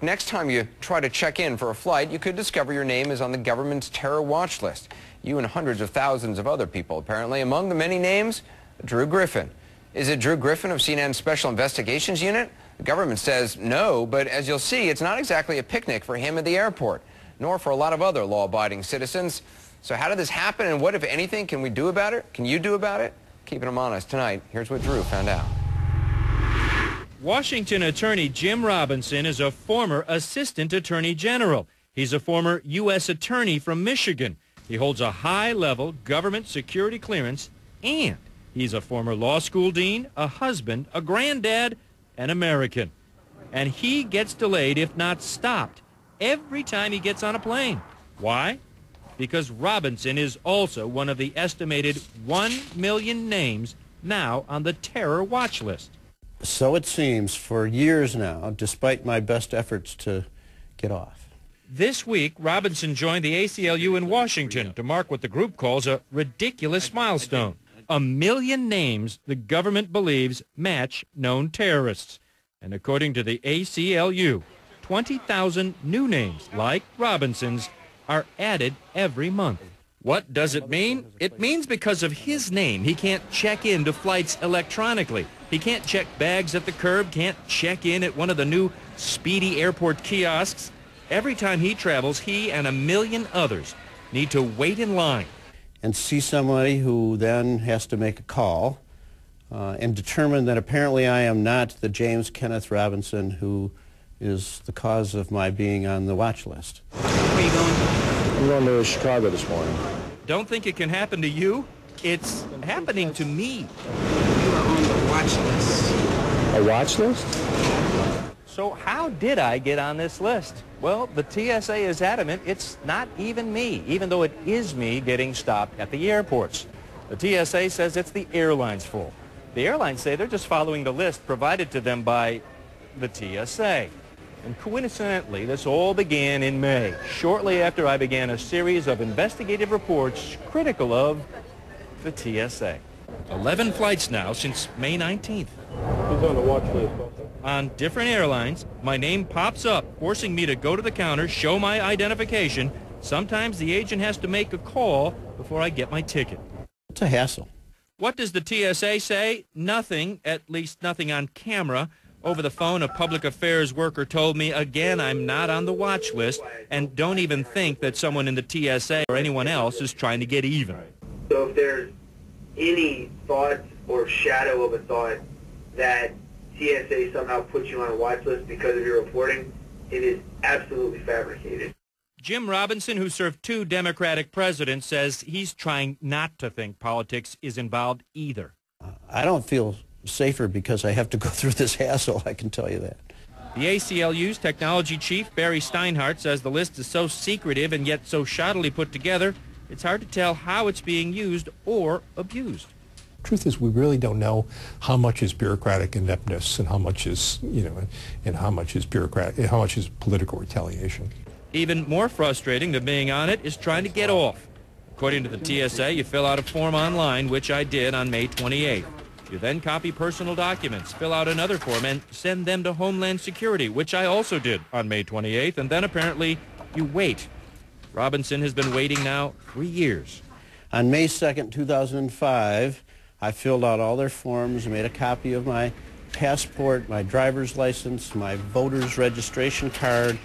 Next time you try to check in for a flight, you could discover your name is on the government's terror watch list. You and hundreds of thousands of other people, apparently. Among the many names, Drew Griffin. Is it Drew Griffin of CNN's Special Investigations Unit? The government says no, but as you'll see, it's not exactly a picnic for him at the airport, nor for a lot of other law-abiding citizens. So how did this happen, and what, if anything, can we do about it? Can you do about it? Keeping them honest tonight, here's what Drew found out. Washington attorney Jim Robinson is a former assistant attorney general. He's a former U.S. attorney from Michigan. He holds a high-level government security clearance, and he's a former law school dean, a husband, a granddad, an American. And he gets delayed, if not stopped, every time he gets on a plane. Why? Because Robinson is also one of the estimated 1 million names now on the terror watch list. So it seems, for years now, despite my best efforts to get off. This week, Robinson joined the ACLU in Washington to mark what the group calls a ridiculous milestone. 1 million names the government believes match known terrorists. And according to the ACLU, 20,000 new names like Robinson's are added every month. What does it mean? It means because of his name, he can't check into flights electronically. He can't check bags at the curb, can't check in at one of the new speedy airport kiosks. Every time he travels, he and 1 million others need to wait in line. And see somebody who then has to make a call and determine that apparently I am not the James Kenneth Robinson who is the cause of my being on the watch list. Where are you going? I'm going to Chicago this morning. Don't think it can happen to you? It's happening to me. You are on the watch list. A watch list? So how did I get on this list? Well, the TSA is adamant it's not even me, even though it is me getting stopped at the airports. The TSA says it's the airline's fault. The airlines say they're just following the list provided to them by the TSA. And coincidentally, this all began in May, shortly after I began a series of investigative reports critical of the TSA. 11 flights now since May 19th. Who's on the watch list? On different airlines, my name pops up, forcing me to go to the counter, show my identification. Sometimes the agent has to make a call before I get my ticket. It's a hassle. What does the TSA say? Nothing, at least nothing on camera. Over the phone, a public affairs worker told me, again, I'm not on the watch list, and don't even think that someone in the TSA or anyone else is trying to get even. So if there's any thought or shadow of a thought that TSA somehow puts you on a watch list because of your reporting, it is absolutely fabricated. Jim Robinson, who served 2 Democratic presidents, says he's trying not to think politics is involved either. I don't feel safer because I have to go through this hassle, I can tell you that. The ACLU's technology chief, Barry Steinhardt, says the list is so secretive and yet so shoddily put together, it's hard to tell how it's being used or abused. Truth is, we really don't know how much is bureaucratic ineptness and how much is, and how much is how much is political retaliation. Even more frustrating than being on it is trying to get off. According to the TSA, you fill out a form online, which I did on May 28th. You then copy personal documents, fill out another form, and send them to Homeland Security, which I also did on May 28th, and then apparently you wait. Robinson has been waiting now 3 years. On May 2nd, 2005, I filled out all their forms, made a copy of my passport, my driver's license, my voter's registration card,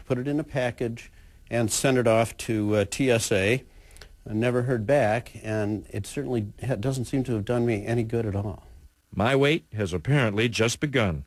put it in a package, and sent it off to TSA. I never heard back, and it certainly doesn't seem to have done me any good at all. My wait has apparently just begun.